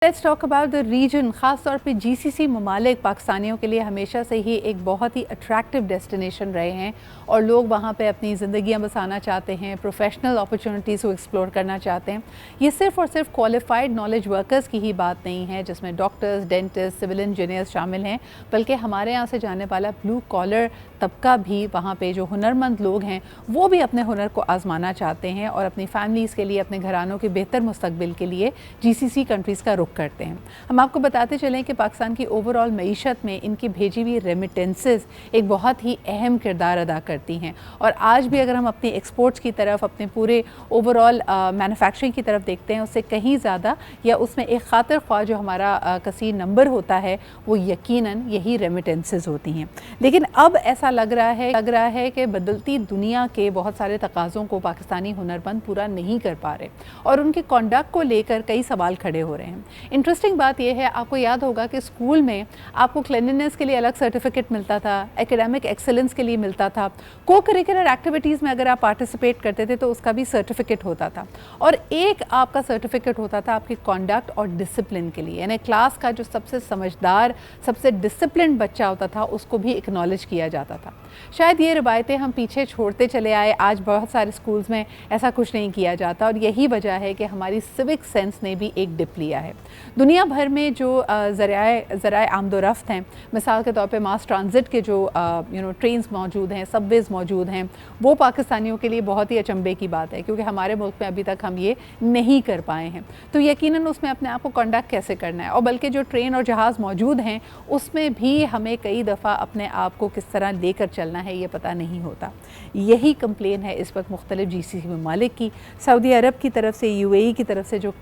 Let's talk about the reason. ख़ास तौर पे जीसीसी ममालिक पाकिस्तानियों के लिए हमेशा से ही एक बहुत ही अट्रैक्टिव डेस्टिनेशन रहे हैं और लोग वहाँ पे अपनी ज़िंदगियाँ बसाना चाहते हैं, प्रोफेशनल अपॉर्चुनिटीज़ को एक्सप्लोर करना चाहते हैं। ये सिर्फ़ और सिर्फ क्वालिफाइड नॉलेज वर्कर्स की ही बात नहीं है जिसमें डॉक्टर्स, डेंटिस्ट, सिविल इंजीनियर्स शामिल हैं, बल्कि हमारे यहाँ से जाने वाला ब्लू कॉलर तबका भी वहाँ पे जो हुनरमंद लोग हैं वो भी अपने हुनर को आजमाना चाहते हैं और अपनी फैमिलीज़ के लिए, अपने घरानों के बेहतर मुस्तकबिल के लिए जीसीसी कंट्रीज़ का रुख करते हैं। हम आपको बताते चलें कि पाकिस्तान की ओवरऑल मईशत में इनकी भेजी हुई रेमिटेंसेस एक बहुत ही अहम किरदार अदा करती हैं और आज भी अगर हम अपनी एक्सपोर्ट्स की तरफ, अपने पूरे ओवरऑल मैन्युफैक्चरिंग की तरफ देखते हैं उससे कहीं ज़्यादा या उसमें एक खातिर ख्वाह जो हमारा कसीर नंबर होता है वो यकीनन यही रेमिटेंसेस होती हैं। लेकिन अब ऐसा लग रहा है कि बदलती दुनिया के बहुत सारे तकाज़ों को पाकिस्तानी हुनरमंद पूरा नहीं कर पा रहे और उनके कॉन्डक्ट को लेकर कई सवाल खड़े हो रहे हैं। इंटरेस्टिंग बात यह है, आपको याद होगा कि स्कूल में आपको क्लिनलीनेस के लिए अलग सर्टिफिकेट मिलता था, एकेडमिक एक्सेलेंस के लिए मिलता था, को करिकुलर एक्टिविटीज़ में अगर आप पार्टिसिपेट करते थे तो उसका भी सर्टिफिकेट होता था और एक आपका सर्टिफिकेट होता था आपके कॉन्डक्ट और डिसिप्लिन के लिए, यानी क्लास का जो सबसे समझदार, सबसे डिसिप्लिन बच्चा होता था उसको भी एक्नॉलेज किया जाता था। शायद ये रिवायतें हम पीछे छोड़ते चले आए, आज बहुत सारे स्कूल्स में ऐसा कुछ नहीं किया जाता और यही वजह है कि हमारी सिविक सेंस ने भी एक डिप लिया है। दुनिया भर में जो ज़राए आमदोरफ्त हैं, मिसाल के तौर पे मास ट्रांजिट के जो ट्रेन्स मौजूद हैं, सबवेज़ मौजूद हैं, वो पाकिस्तानियों के लिए बहुत ही अचंभे की बात है क्योंकि हमारे मुल्क में अभी तक हम ये नहीं कर पाए हैं। तो यकीनन उसमें अपने आप को कंडक्ट कैसे करना है और बल्कि जो ट्रेन और जहाज़ मौजूद हैं उसमें भी हमें कई दफ़ा अपने आप को किस तरह लेकर चलना है ये पता नहीं होता। यही कंप्लेन है इस वक्त मुख्तलिफ जीसीसी ममालिक की, सऊदी अरब की तरफ से, यूएई की तरफ से जो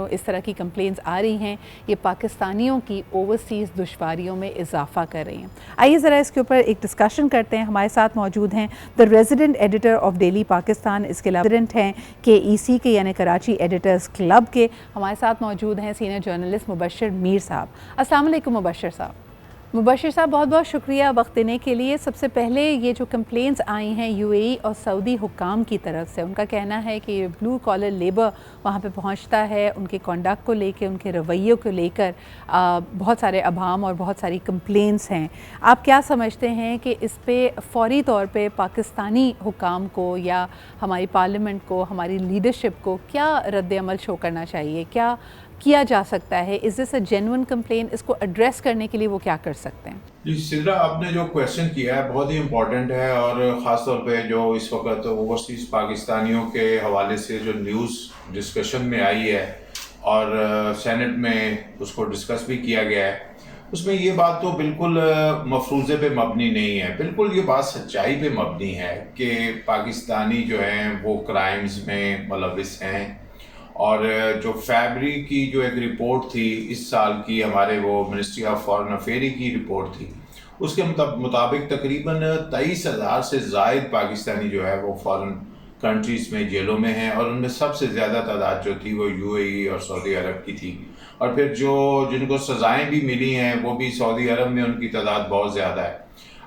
इस तरह की कंप्लेंट्स आ रही हैं ये पाकिस्तानियों की ओवरसीज़ दुश्वारियों में इजाफा कर रही हैं। आइए ज़रा इसके ऊपर एक डिस्कशन करते हैं। हमारे साथ मौजूद हैं the resident editor of daily Pakistan, इसके अलावा रेजिडेंट हैं KEC के यानी कराची एडिटर्स क्लब के। हमारे साथ मौजूद हैं सीनियर जर्नलिस्ट मुबशर मीर साहब। अस्सलाम वालेकुम मुबशर साहब। मुबशर साहब, बहुत बहुत शुक्रिया वक्त देने के लिए। सबसे पहले ये जो कंप्लेंट्स आई हैं यूएई और सऊदी हुक्काम की तरफ से, उनका कहना है कि ब्लू कॉलर लेबर वहाँ पे पहुँचता है, उनके कॉन्डक्ट को लेकर, उनके रवैये को लेकर बहुत सारे अभाम और बहुत सारी कंप्लेंट्स हैं। आप क्या समझते हैं कि इस पर फ़ौरी तौर पे पाकिस्तानी हुक्काम को या हमारी पार्लियामेंट को, हमारी लीडरशिप को क्या रद्द-ए-अमल शो करना चाहिए, क्या किया जा सकता है? Is this a genuine complain? इसको एड्रेस करने के लिए वो क्या कर सकते हैं? जी सिद्रा, आपने जो क्वेश्चन किया है बहुत ही इम्पोर्टेंट है और ख़ास तौर पे जो इस वक्त ओवरसीज़ पाकिस्तानियों के हवाले से जो न्यूज़ डिस्कशन में आई है और सेनेट में उसको डिस्कस भी किया गया है, उसमें ये बात तो बिल्कुल मफरूज़े पे मबनी नहीं है, बिल्कुल ये बात सच्चाई पे मबनी है कि पाकिस्तानी जो हैं वो क्राइम्स में मुलविस हैं। और जो फैब्री की जो एक रिपोर्ट थी इस साल की, हमारे वो मिनिस्ट्री ऑफ फॉरेन अफेयर्स की रिपोर्ट थी, उसके मुताबिक तकरीबन 23,000 से ज़ायद पाकिस्तानी जो है वो फॉरेन कंट्रीज़ में जेलों में हैं और उनमें सबसे ज़्यादा तादाद जो थी वो यूएई और सऊदी अरब की थी और फिर जिनको सज़ाएँ भी मिली हैं वो भी सऊदी अरब में उनकी तादाद बहुत ज़्यादा है।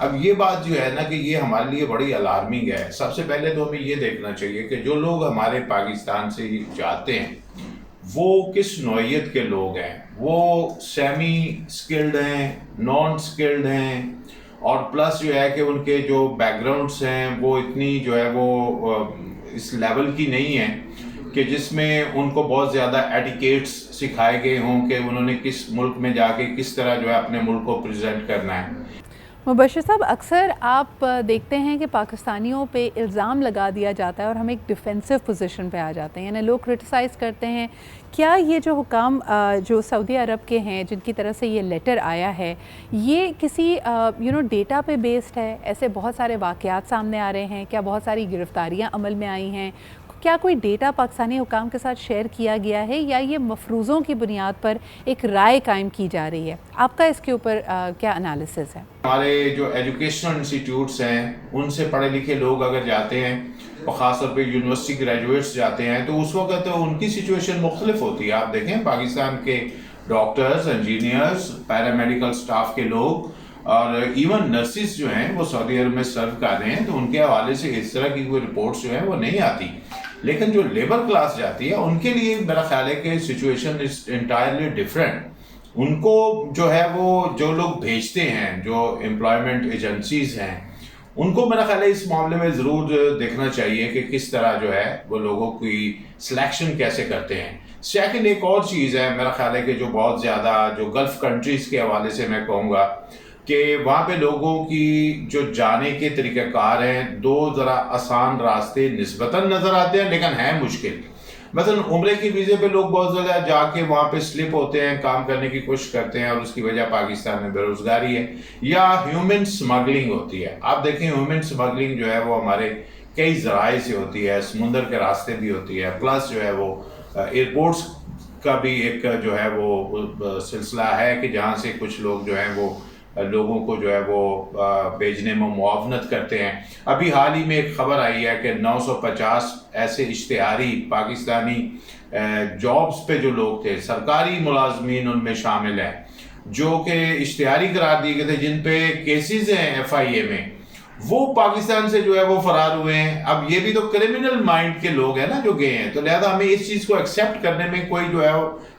अब ये बात जो है ना कि ये हमारे लिए बड़ी अलार्मिंग है। सबसे पहले तो हमें ये देखना चाहिए कि जो लोग हमारे पाकिस्तान से जाते हैं वो किस नौइयत के लोग हैं। वो सेमी स्किल्ड हैं, नॉन स्किल्ड हैं और प्लस जो है कि उनके जो बैकग्राउंड्स हैं वो इतनी जो है वो इस लेवल की नहीं है कि जिसमें उनको बहुत ज़्यादा एटिकेट्स सिखाए गए हों कि उन्होंने किस मुल्क में जाके किस तरह जो है अपने मुल्क को प्रेजेंट करना है। मुबशर साहब, अक्सर आप देखते हैं कि पाकिस्तानियों पे इल्ज़ाम लगा दिया जाता है और हम एक डिफेंसिव पोजीशन पे आ जाते हैं, यानी लोग क्रिटिसाइज़ करते हैं। क्या ये जो हुकाम जो सऊदी अरब के हैं जिनकी तरफ से ये लेटर आया है ये किसी डेटा पे बेस्ड है? ऐसे बहुत सारे वाक़यात सामने आ रहे हैं, क्या बहुत सारी गिरफ्तारियाँ अमल में आई हैं? क्या कोई डेटा पाकिस्तानी हुकाम के साथ शेयर किया गया है या ये मफरूज़ों की बुनियाद पर एक राय कायम की जा रही है? आपका इसके ऊपर क्या एनालिसिस है? हमारे जो एजुकेशनल इंस्टीट्यूट्स हैं उनसे पढ़े लिखे लोग अगर जाते हैं और ख़ास तौर पे यूनिवर्सिटी ग्रेजुएट्स जाते हैं तो उस वक्त तो उनकी सिचुएशन मुख्तलिफ होती है। आप देखें पाकिस्तान के डॉक्टर्स, इंजीनियर्स, पैरामेडिकल स्टाफ के लोग और इवन नर्सिस जो हैं वो सऊदी अरब में सर्व कर रहे हैं तो उनके हवाले से इस तरह की कोई रिपोर्ट्स जो हैं वो नहीं आती। لیکن جو لیبر کلاس جاتی ہے ان کے لیے میرا خیال ہے کہ سچویشن از انٹائرلی ڈفرینٹ. ان کو جو ہے وہ جو لوگ بھیجتے ہیں, جو امپلائمنٹ ایجنسیز ہیں, ان کو میرا خیال ہے اس معاملے میں ضرور دیکھنا چاہیے کہ کس طرح جو ہے وہ لوگوں کی سلیکشن کیسے کرتے ہیں. سیکنڈ ایک اور چیز ہے میرا خیال ہے کہ جو بہت زیادہ جو گلف کنٹریز کے حوالے سے میں کہوں گا کہ وہاں پہ لوگوں کی جو جانے کے طریقہ کار ہیں, دو ذرا آسان راستے نسبتاً نظر آتے ہیں لیکن ہیں مشکل. مثلا عمرے کی ویزے پہ لوگ بہت زیادہ جا کے وہاں پہ سلپ ہوتے ہیں, کام کرنے کی کوشش کرتے ہیں اور اس کی وجہ پاکستان میں بے روزگاری ہے یا ہیومن سمگلنگ ہوتی ہے. آپ دیکھیں ہیومن سمگلنگ جو ہے وہ ہمارے کئی ذرائع سے ہوتی ہے, سمندر کے راستے بھی ہوتی ہے, پلس جو ہے وہ ایئرپورٹس کا بھی ایک جو ہے وہ سلسلہ ہے کہ جہاں سے کچھ لوگ جو ہیں وہ لوگوں کو جو ہے وہ بھیجنے میں معاونت کرتے ہیں. ابھی حال ہی میں ایک خبر آئی ہے کہ 950 ایسے اشتہاری پاکستانی جابز پہ جو لوگ تھے, سرکاری ملازمین ان میں شامل ہیں, جو کہ اشتہاری قرار دیے گئے تھے جن پہ کیسز ہیں FIA میں, وہ پاکستان سے جو ہے وہ فرار ہوئے ہیں. اب یہ بھی تو کرمنل مائنڈ کے لوگ ہیں نا جو گئے ہیں, تو لہذا ہمیں اس چیز کو ایکسیپٹ کرنے میں کوئی جو ہے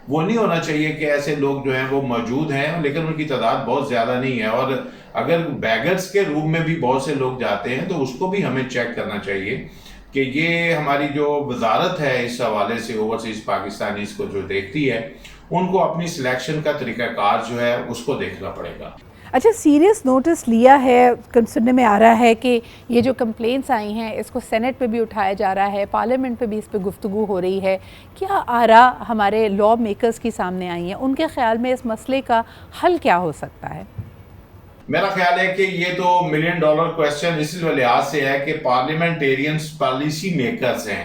وہ نہیں ہونا چاہیے کہ ایسے لوگ جو ہیں وہ موجود ہیں لیکن ان کی تعداد بہت زیادہ نہیں ہے. اور اگر بیگرز کے روم میں بھی بہت سے لوگ جاتے ہیں تو اس کو بھی ہمیں چیک کرنا چاہیے کہ یہ ہماری جو وزارت ہے اس حوالے سے اوورسیز پاکستانیز کو جو دیکھتی ہے, ان کو اپنی سلیکشن کا طریقہ کار جو ہے اس کو دیکھنا پڑے گا. اچھا, سیریس نوٹس لیا ہے, سننے میں آ رہا ہے کہ یہ جو کمپلینٹس آئی ہیں اس کو سینٹ پہ بھی اٹھایا جا رہا ہے, پارلیمنٹ پہ بھی اس پہ گفتگو ہو رہی ہے. کیا آرا ہمارے لا میکرز کی سامنے آئی ہیں؟ ان کے خیال میں اس مسئلے کا حل کیا ہو سکتا ہے؟ میرا خیال ہے کہ یہ تو $1 ملین کویسچن اس لحاظ سے ہے کہ پارلیمنٹیرینز پالیسی میکرز ہیں,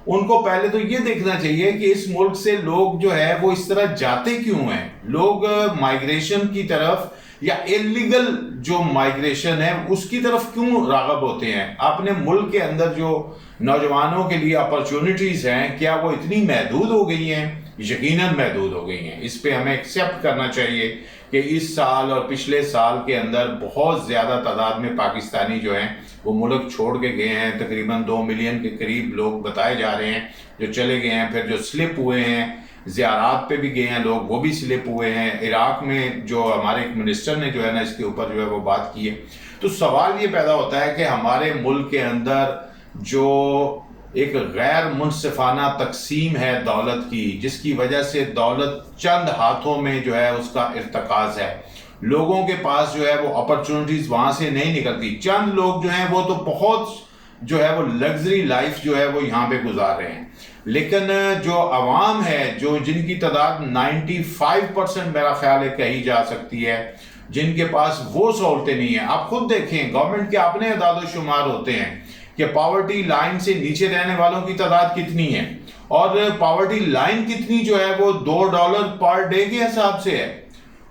ان کو پہلے تو یہ دیکھنا چاہیے کہ اس ملک سے لوگ جو ہے وہ اس طرح جاتے کیوں ہیں. لوگ مائیگریشن کی طرف یا انلیگل جو مائیگریشن ہے اس کی طرف کیوں راغب ہوتے ہیں. اپنے ملک کے اندر جو نوجوانوں کے لیے اپرچونٹیز ہیں, کیا وہ اتنی محدود ہو گئی ہیں؟ یقیناً محدود ہو گئی ہیں. اس پہ ہمیں ایکسیپٹ کرنا چاہیے کہ اس سال اور پچھلے سال کے اندر بہت زیادہ تعداد میں پاکستانی جو ہیں وہ ملک چھوڑ کے گئے ہیں. تقریباً 2 ملین کے قریب لوگ بتائے جا رہے ہیں جو چلے گئے ہیں. پھر جو سلپ ہوئے ہیں, زیارات پہ بھی گئے ہیں لوگ, وہ بھی سلپ ہوئے ہیں. عراق میں جو ہمارے ایک منسٹر نے جو ہے نا اس کے اوپر جو ہے وہ بات کی ہے. تو سوال یہ پیدا ہوتا ہے کہ ہمارے ملک کے اندر جو ایک غیر منصفانہ تقسیم ہے دولت کی, جس کی وجہ سے دولت چند ہاتھوں میں جو ہے اس کا ارتکاز ہے, لوگوں کے پاس جو ہے وہ اپرچونٹیز وہاں سے نہیں نکلتی. چند لوگ جو ہیں وہ تو بہت جو ہے وہ لگژری لائف جو ہے وہ یہاں پہ گزار رہے ہیں, لیکن جو عوام ہے جو جن کی تعداد 95% میرا خیال ہے کہی جا سکتی ہے, جن کے پاس وہ سہولتیں نہیں ہیں. آپ خود دیکھیں, گورنمنٹ کے اپنے اعداد و شمار ہوتے ہیں کہ پاورٹی لائن سے نیچے رہنے والوں کی تعداد کتنی ہے, اور پاورٹی لائن کتنی جو ہے وہ $2 پر ڈے کے حساب سے ہے,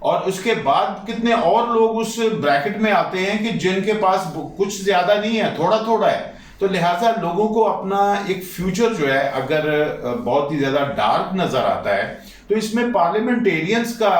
اور اس کے بعد کتنے اور لوگ اس بریکٹ میں آتے ہیں کہ جن کے پاس کچھ زیادہ نہیں ہے, تھوڑا تھوڑا ہے. تو لہٰذا لوگوں کو اپنا ایک فیوچر جو ہے اگر بہت ہی زیادہ ڈارک نظر آتا ہے تو اس میں پارلیمنٹیرینز کا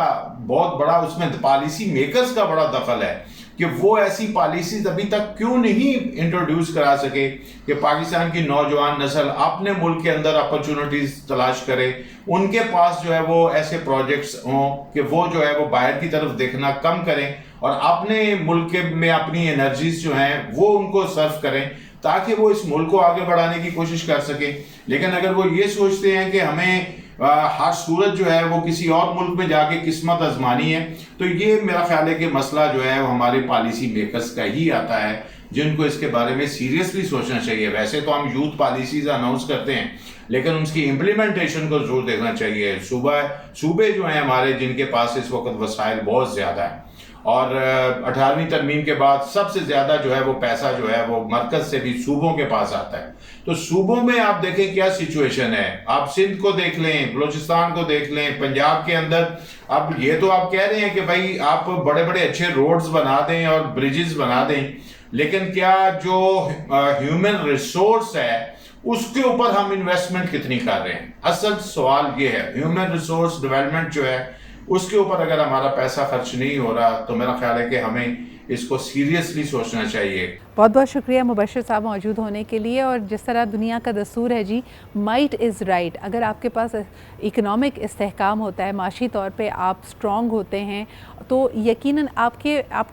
بہت بڑا, اس میں پالیسی میکرز کا بڑا دخل ہے کہ وہ ایسی پالیسیز ابھی تک کیوں نہیں انٹروڈیوس کرا سکے کہ پاکستان کی نوجوان نسل اپنے ملک کے اندر اپرچونٹیز تلاش کرے, ان کے پاس جو ہے وہ ایسے پروجیکٹس ہوں کہ وہ جو ہے وہ باہر کی طرف دیکھنا کم کریں اور اپنے ملک میں اپنی انرجیز جو ہیں وہ ان کو صرف کریں تاکہ وہ اس ملک کو آگے بڑھانے کی کوشش کر سکیں. لیکن اگر وہ یہ سوچتے ہیں کہ ہمیں ہر صورت جو ہے وہ کسی اور ملک میں جا کے قسمت آزمانی ہے, تو یہ میرا خیال ہے کہ مسئلہ جو ہے وہ ہمارے پالیسی میکرز کا ہی آتا ہے, جن کو اس کے بارے میں سیریسلی سوچنا چاہیے. ویسے تو ہم یوتھ پالیسیز اناؤنس کرتے ہیں لیکن اس کی امپلیمنٹیشن کو ضرور دیکھنا چاہیے. صوبے جو ہیں ہمارے جن کے پاس اس وقت وسائل بہت زیادہ ہیں, اور 18ویں ترمیم کے بعد سب سے زیادہ جو ہے وہ پیسہ جو ہے وہ مرکز سے بھی صوبوں کے پاس آتا ہے. تو صوبوں میں آپ دیکھیں کیا سچویشن ہے. آپ سندھ کو دیکھ لیں, بلوچستان کو دیکھ لیں, پنجاب کے اندر. اب یہ تو آپ کہہ رہے ہیں کہ بھائی آپ بڑے بڑے اچھے روڈز بنا دیں اور بریجز بنا دیں, لیکن کیا جو ہیومن ریسورس ہے اس کے اوپر ہم انویسٹمنٹ کتنی کر رہے ہیں؟ اصل سوال یہ ہے. ہیومن ریسورس ڈیولپمنٹ جو ہے اس کے اوپر اگر ہمارا پیسہ خرچ نہیں ہو رہا تو میرا خیال ہے کہ ہمیں اس کو سیریسلی سوچنا چاہیے. بہت بہت شکریہ مبشر صاحب موجود ہونے کے لیے. اور جس طرح دنیا کا دستور ہے جی مائٹ از رائٹ, اگر آپ کے پاس اکنامک استحکام ہوتا ہے, معاشی طور پہ آپ اسٹرانگ ہوتے ہیں, تو یقیناً آپ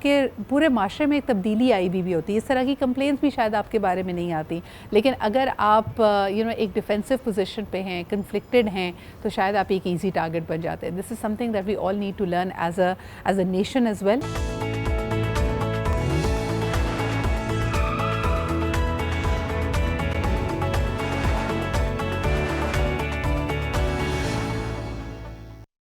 کے پورے معاشرے میں ایک تبدیلی آئی بھی ہوتی ہے. اس طرح کی کمپلینس بھی شاید آپ کے بارے میں نہیں آتی. لیکن اگر آپ ایک ڈیفینسو پوزیشن پہ ہیں, کنفلکٹڈ ہیں, تو شاید آپ ایک ایزی ٹارگٹ بن جاتے ہیں. This is something that we all need to learn as a nation as well.